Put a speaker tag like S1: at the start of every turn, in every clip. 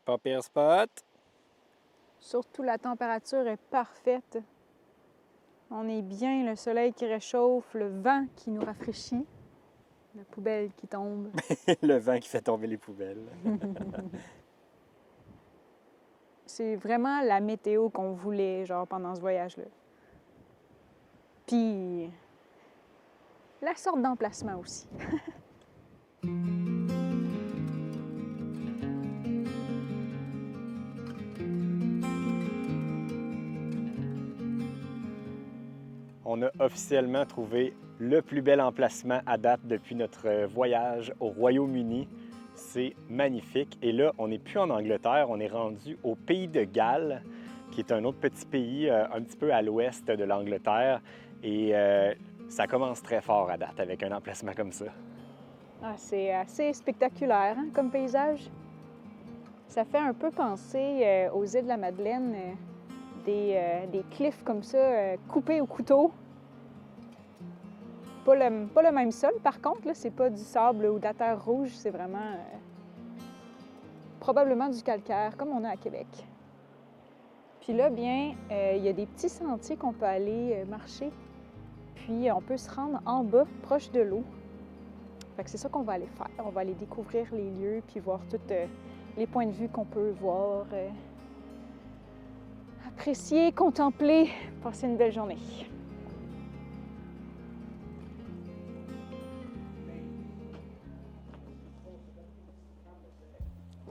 S1: Pas pire spot.
S2: Surtout, la température est parfaite. On est bien, le soleil qui réchauffe, le vent qui nous rafraîchit, la poubelle qui tombe.
S1: Le vent qui fait tomber les poubelles.
S2: C'est vraiment la météo qu'on voulait, genre, pendant ce voyage-là. Puis, la sorte d'emplacement aussi.
S1: On a officiellement trouvé le plus bel emplacement à date depuis notre voyage au Royaume-Uni. C'est magnifique. Et là, on n'est plus en Angleterre, on est rendu au pays de Galles, qui est un autre petit pays un petit peu à l'ouest de l'Angleterre. Et ça commence très fort à date avec un emplacement comme ça.
S2: Ah, c'est assez spectaculaire, hein, comme paysage. Ça fait un peu penser aux îles de la Madeleine, des cliffs comme ça, coupés au couteau. Pas le même sol, par contre, là, c'est pas du sable ou de la terre rouge, c'est vraiment probablement du calcaire, comme on a à Québec. Puis là, bien, il y a des petits sentiers qu'on peut aller marcher, puis on peut se rendre en bas, proche de l'eau. Fait que c'est ça qu'on va aller faire. On va aller découvrir les lieux, puis voir tous les points de vue qu'on peut voir, apprécier, contempler, passer une belle journée.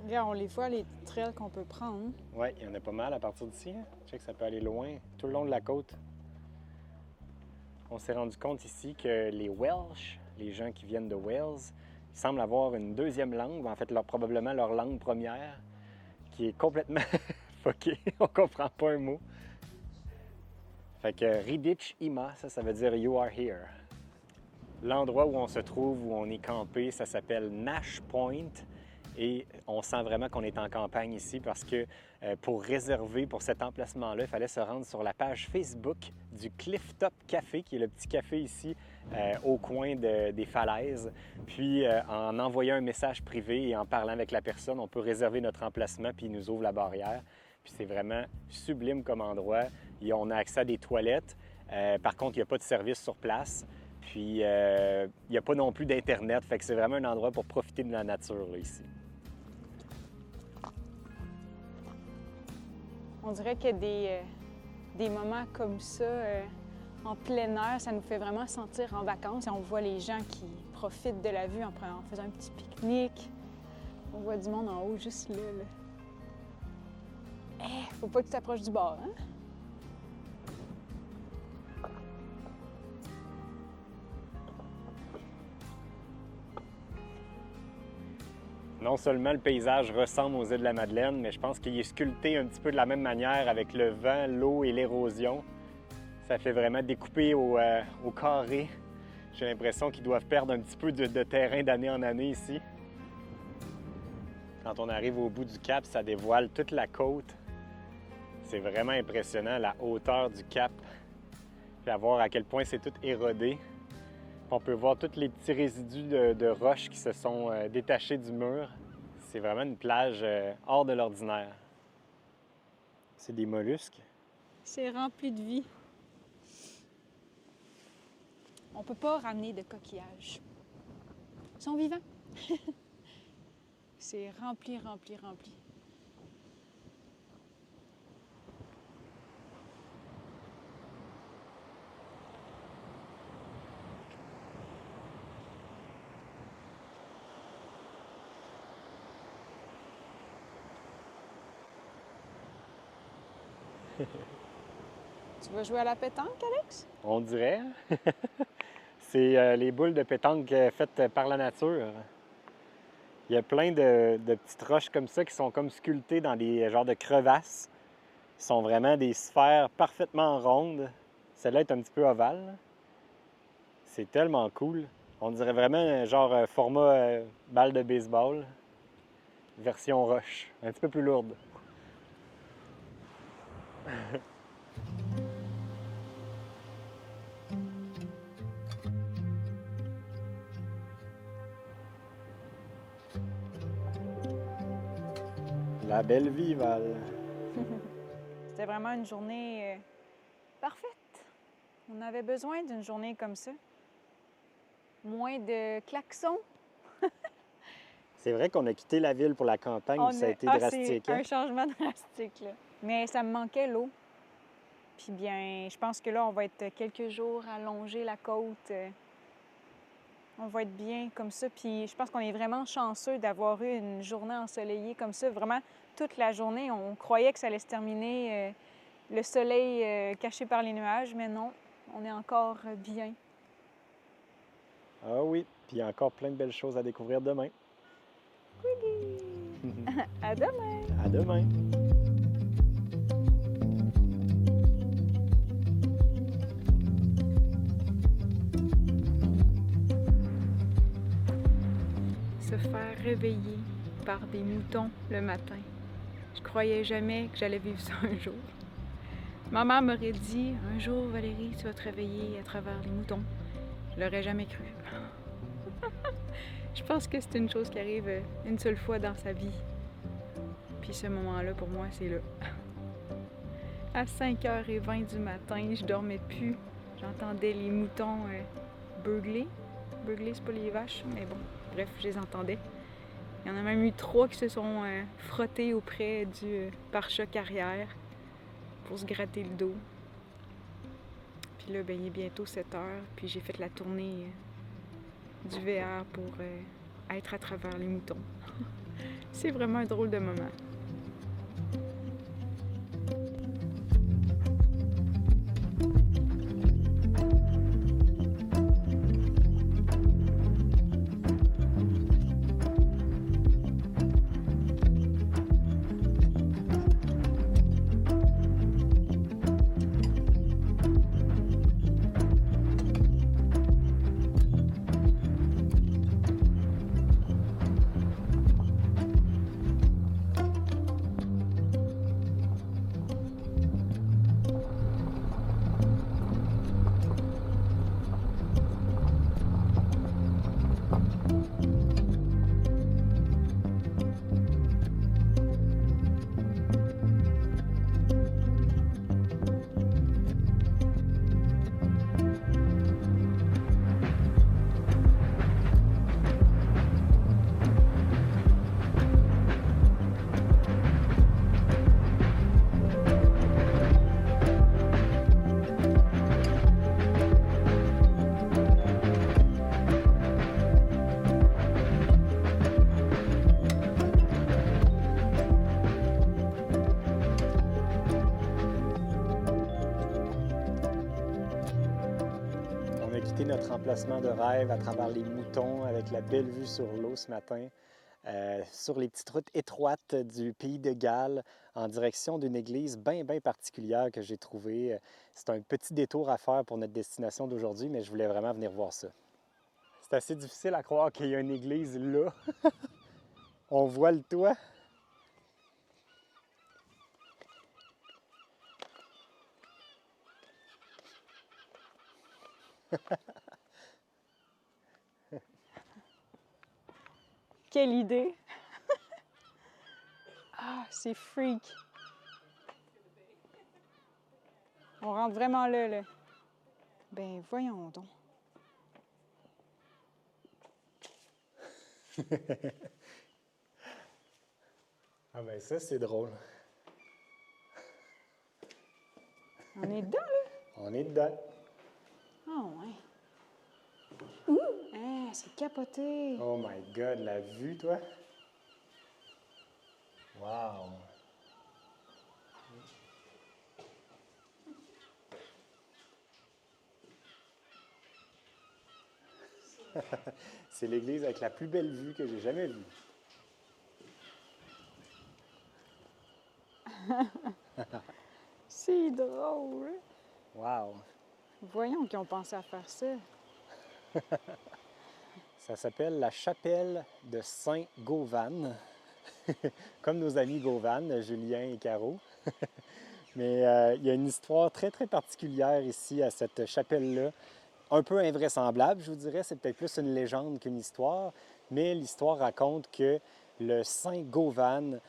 S2: Regarde, on les voit, les trails qu'on peut prendre.
S1: Oui, il y en a pas mal à partir d'ici. Hein? Je sais que ça peut aller loin, tout le long de la côte. On s'est rendu compte ici que les Welsh, les gens qui viennent de Wales, ils semblent avoir une deuxième langue, en fait probablement leur langue première, qui est complètement fuckée. On comprend pas un mot. Fait que Ridich Ima, ça veut dire You are here. L'endroit où on se trouve, où on est campé, ça s'appelle Nash Point. Et on sent vraiment qu'on est en campagne ici parce que pour réserver pour cet emplacement-là, il fallait se rendre sur la page Facebook du Cliff Top Café, qui est le petit café ici au coin des falaises. Puis en envoyant un message privé et en parlant avec la personne, on peut réserver notre emplacement puis il nous ouvre la barrière. Puis c'est vraiment sublime comme endroit. Et on a accès à des toilettes. Par contre, il n'y a pas de service sur place. Puis il n'y a pas non plus d'Internet. Fait que c'est vraiment un endroit pour profiter de la nature là, ici.
S2: On dirait qu'il y a des moments comme ça, en plein air, ça nous fait vraiment sentir en vacances. Et on voit les gens qui profitent de la vue en faisant un petit pique-nique. On voit du monde en haut, juste là. Faut pas que tu t'approches du bord, hein?
S1: Non seulement le paysage ressemble aux îles de la Madeleine, mais je pense qu'il est sculpté un petit peu de la même manière avec le vent, l'eau et l'érosion. Ça fait vraiment découper au carré. J'ai l'impression qu'ils doivent perdre un petit peu de terrain d'année en année ici. Quand on arrive au bout du cap, ça dévoile toute la côte. C'est vraiment impressionnant, la hauteur du cap. Puis à voir à quel point c'est tout érodé. On peut voir tous les petits résidus de roches qui se sont détachés du mur. C'est vraiment une plage hors de l'ordinaire. C'est des mollusques.
S2: C'est rempli de vie. On peut pas ramener de coquillages. Ils sont vivants. C'est rempli, rempli, rempli. Tu vas jouer à la pétanque, Alex?
S1: On dirait. C'est les boules de pétanque faites par la nature. Il y a plein de petites roches comme ça qui sont comme sculptées dans des genres de crevasses. Ils sont vraiment des sphères parfaitement rondes. Celle-là est un petit peu ovale. C'est tellement cool. On dirait vraiment un genre format balle de baseball, version roche, un petit peu plus lourde. La belle vie, Val.
S2: C'était vraiment une journée parfaite. On avait besoin d'une journée comme ça. Moins de klaxons.
S1: C'est vrai qu'on a quitté la ville pour la campagne, où ça a été drastique.
S2: C'est un changement drastique, là. Mais ça me manquait l'eau. Puis bien, je pense que là, on va être quelques jours à longer la côte. On va être bien comme ça. Puis je pense qu'on est vraiment chanceux d'avoir eu une journée ensoleillée comme ça. Vraiment, toute la journée, on croyait que ça allait se terminer, le soleil caché par les nuages, mais non, on est encore bien.
S1: Ah oui, puis il y a encore plein de belles choses à découvrir demain.
S2: À demain!
S1: À demain!
S2: Se faire réveiller par des moutons le matin. Je croyais jamais que j'allais vivre ça un jour. Maman m'aurait dit, un jour Valérie, tu vas te réveiller à travers les moutons. Je l'aurais jamais cru. Je pense que c'est une chose qui arrive une seule fois dans sa vie. Puis ce moment-là, pour moi, c'est là. À 5h20 du matin, je dormais plus. J'entendais les moutons beugler. Beugler, c'est pas les vaches, mais bon, bref, je les entendais. Il y en a même eu 3 qui se sont frottés auprès du pare-choc arrière pour se gratter le dos. Puis là, ben, il est bientôt 7h, puis j'ai fait la tournée du VR pour être à travers les moutons. C'est vraiment un drôle de moment.
S1: Notre emplacement de rêve à travers les moutons avec la belle vue sur l'eau ce matin, sur les petites routes étroites du pays de Galles en direction d'une église bien particulière que j'ai trouvée. C'est un petit détour à faire pour notre destination d'aujourd'hui, mais je voulais vraiment venir voir ça. C'est assez difficile à croire qu'il y a une église là. On voit le toit.
S2: Quelle idée! Ah, c'est freak! On rentre vraiment là. Ben, voyons donc.
S1: Ah ben ça, c'est drôle.
S2: On est dedans, là?
S1: On est dedans.
S2: Ah, ouais. Ouh! Hein, c'est capoté!
S1: Oh my God, la vue, toi? Wow! C'est l'église avec la plus belle vue que j'ai jamais vue.
S2: C'est drôle!
S1: Wow!
S2: Voyons qu'ils ont pensé à faire ça.
S1: Ça s'appelle la chapelle de Saint-Govan, comme nos amis Govan, Julien et Caro. Mais il y a une histoire très particulière ici à cette chapelle-là. Un peu invraisemblable, je vous dirais. C'est peut-être plus une légende qu'une histoire. Mais l'histoire raconte que le Saint Govan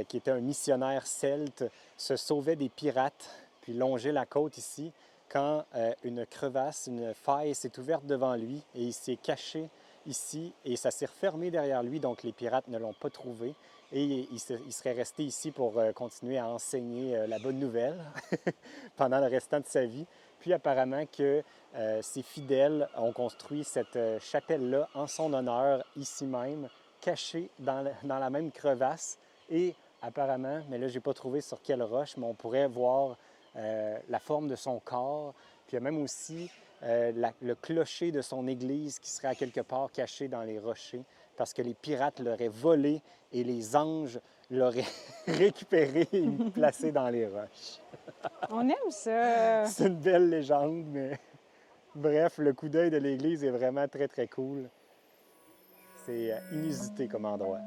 S1: qui était un missionnaire celte, se sauvait des pirates, puis longeait la côte ici, quand une crevasse, une faille s'est ouverte devant lui et il s'est caché ici et ça s'est refermé derrière lui, donc les pirates ne l'ont pas trouvé. Et il serait resté ici pour continuer à enseigner la bonne nouvelle pendant le restant de sa vie. Puis apparemment que ses fidèles ont construit cette chapelle-là en son honneur, ici même, cachée dans la même crevasse. Et apparemment, mais là, je n'ai pas trouvé sur quelle roche, mais on pourrait voir la forme de son corps. Puis il y a même aussi le clocher de son église qui serait à quelque part caché dans les rochers parce que les pirates l'auraient volé et les anges l'auraient récupéré et placé dans les roches.
S2: On aime ça!
S1: C'est une belle légende, mais bref, le coup d'œil de l'église est vraiment très, très cool. C'est inusité comme endroit.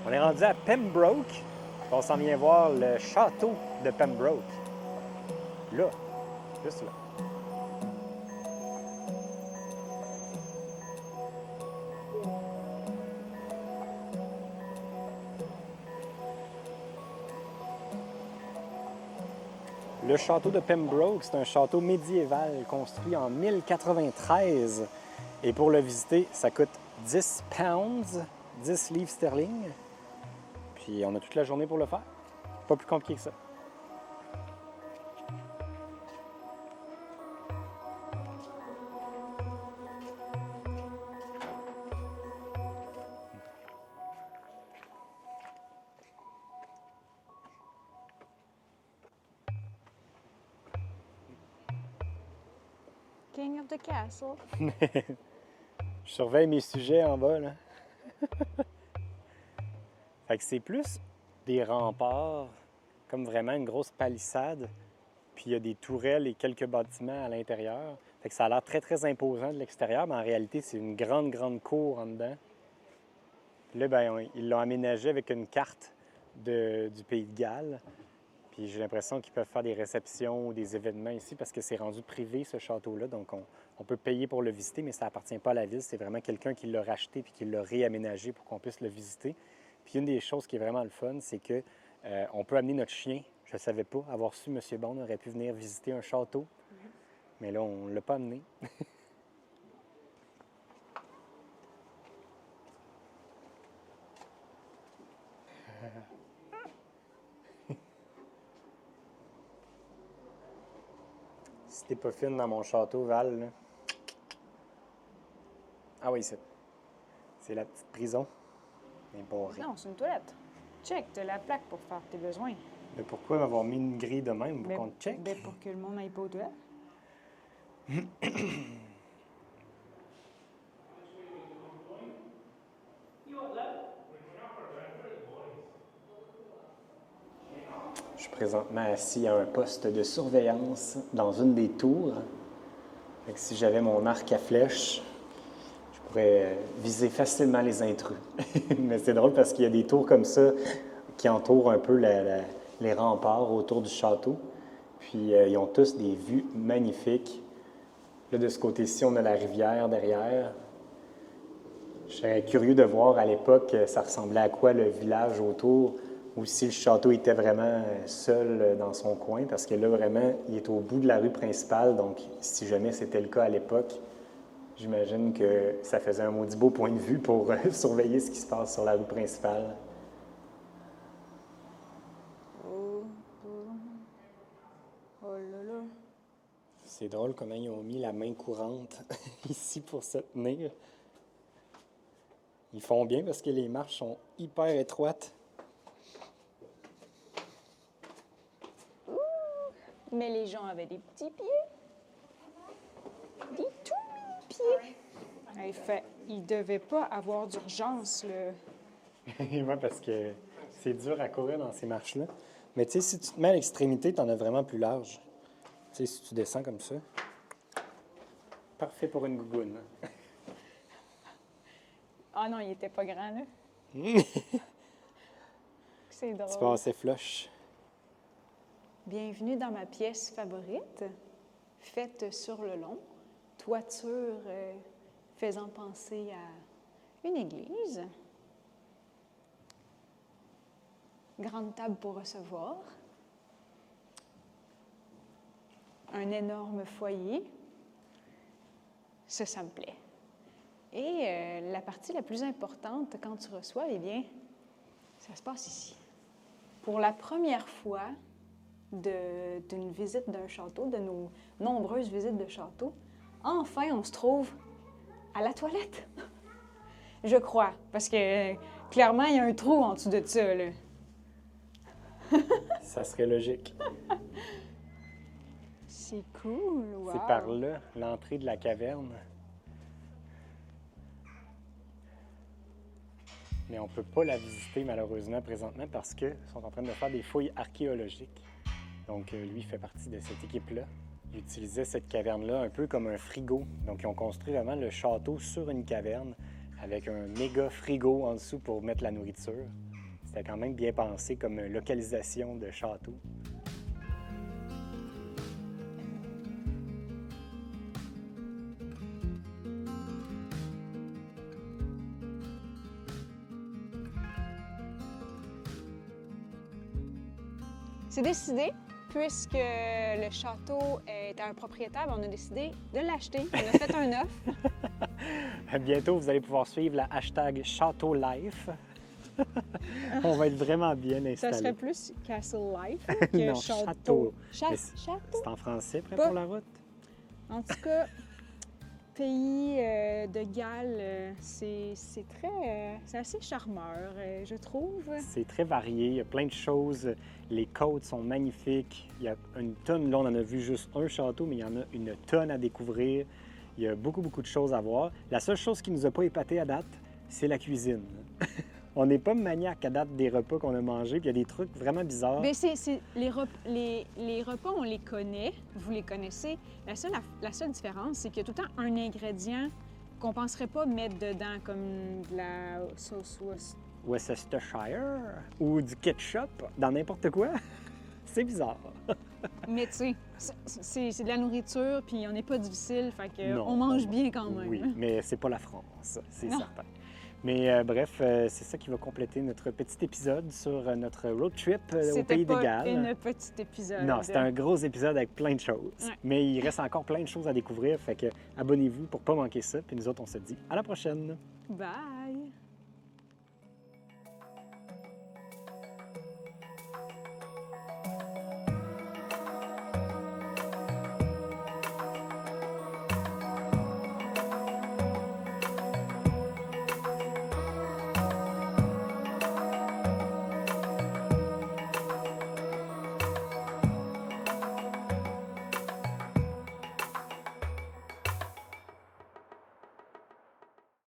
S1: On est rendu à Pembroke. On s'en vient voir le château de Pembroke. Là, juste là. Le château de Pembroke, c'est un château médiéval construit en 1093. Et pour le visiter, ça coûte 10 pounds, 10 livres sterling. Puis on a toute la journée pour le faire. Pas plus compliqué que ça.
S2: King of the castle.
S1: Je surveille mes sujets en bas, là. Fait que c'est plus des remparts, comme vraiment une grosse palissade. Puis il y a des tourelles et quelques bâtiments à l'intérieur. Fait que ça a l'air très, très imposant de l'extérieur, mais en réalité, c'est une grande, grande cour en dedans. Puis là, ben, ils l'ont aménagé avec une carte du pays de Galles. Puis j'ai l'impression qu'ils peuvent faire des réceptions ou des événements ici parce que c'est rendu privé, ce château-là. Donc, on peut payer pour le visiter, mais ça appartient pas à la ville. C'est vraiment quelqu'un qui l'a racheté puis qui l'a réaménagé pour qu'on puisse le visiter. Puis une des choses qui est vraiment le fun, c'est que on peut amener notre chien. Je ne savais pas. Avoir su, M. Bond aurait pu venir visiter un château. Mais là, on ne l'a pas amené. Si t'es pas fine dans mon château, Val, là. Ah oui, c'est la petite prison.
S2: Non, c'est une toilette. Check, t'as la plaque pour faire tes besoins.
S1: Mais pourquoi m'avoir mis une grille de même pour qu'on te check?
S2: Ben pour que le monde n'aille pas aux toilettes.
S1: Je suis présentement assis à un poste de surveillance dans une des tours. Fait que si j'avais mon arc à flèche, je pourrais viser facilement les intrus. Mais c'est drôle parce qu'il y a des tours comme ça qui entourent un peu les remparts autour du château. Puis ils ont tous des vues magnifiques. Là, de ce côté-ci, on a la rivière derrière. Je serais curieux de voir à l'époque, ça ressemblait à quoi le village autour, ou si le château était vraiment seul dans son coin, parce que là, vraiment, il est au bout de la rue principale, donc si jamais c'était le cas à l'époque, j'imagine que ça faisait un maudit beau point de vue pour surveiller ce qui se passe sur la rue principale.
S2: Oh là là.
S1: C'est drôle comment ils ont mis la main courante ici pour se tenir. Ils font bien parce que les marches sont hyper étroites.
S2: Mais les gens avaient des petits pieds. Des tout mini pieds. Il ne devait pas avoir d'urgence,
S1: Moi, parce que c'est dur à courir dans ces marches-là. Mais tu sais, si tu te mets à l'extrémité, tu en as vraiment plus large. Tu sais, si tu descends comme ça. Parfait pour une gougoune.
S2: Ah non, il était pas grand, là. C'est
S1: Tu
S2: drôle.
S1: passes flush.
S2: Bienvenue dans ma pièce favorite, faite sur le long, toiture faisant penser à une église, grande table pour recevoir, un énorme foyer. Ça me plaît. Et la partie la plus importante quand tu reçois, eh bien, ça se passe ici. Pour la première fois d'une visite d'un château, de nos nombreuses visites de château, enfin, on se trouve à la toilette. Je crois, parce que clairement, il y a un trou en dessous de ça, là.
S1: Ça serait logique.
S2: C'est cool, wow.
S1: C'est par là, l'entrée de la caverne. Mais on ne peut pas la visiter malheureusement présentement parce qu'ils sont en train de faire des fouilles archéologiques. Donc lui fait partie de cette équipe-là. Il utilisait cette caverne-là un peu comme un frigo. Donc ils ont construit vraiment le château sur une caverne avec un méga frigo en dessous pour mettre la nourriture. C'était quand même bien pensé comme localisation de château.
S2: C'est décidé, puisque le château est à un propriétaire, on a décidé de l'acheter. On a fait un offre.
S1: Bientôt, vous allez pouvoir suivre la hashtag Château Life. On va être vraiment bien installés.
S2: Ça serait plus Castle Life que
S1: Non,
S2: château.
S1: Mais
S2: Château?
S1: C'est en français, prêt
S2: Pas-
S1: pour la route?
S2: En tout cas, pays de Galles, c'est assez charmeur, je trouve.
S1: C'est très varié, il y a plein de choses. Les côtes sont magnifiques. Il y a une tonne, là on en a vu juste un château, mais il y en a une tonne à découvrir. Il y a beaucoup de choses à voir. La seule chose qui nous a pas épaté à date, c'est la cuisine. On n'est pas maniaque à date des repas qu'on a mangés, puis il y a des trucs vraiment bizarres.
S2: Bien, les repas, on les connaît, vous les connaissez. La seule différence, c'est qu'il y a tout le temps un ingrédient qu'on ne penserait pas mettre dedans, comme de la sauce
S1: Worcestershire ou du ketchup dans n'importe quoi. C'est bizarre.
S2: Mais tu sais, c'est de la nourriture, puis on n'est pas difficile, fait que
S1: Non,
S2: on mange bien quand même.
S1: Oui, mais c'est pas la France, c'est
S2: Non.
S1: certain. Mais bref, c'est ça qui va compléter notre petit épisode sur notre road trip au Pays des Galles.
S2: C'était pas un petit épisode.
S1: Non, c'était un gros épisode avec plein de choses.
S2: Ouais.
S1: Mais il reste encore plein de choses à découvrir, fait que abonnez-vous pour pas manquer ça. Puis nous autres, on se dit à la prochaine.
S2: Bye!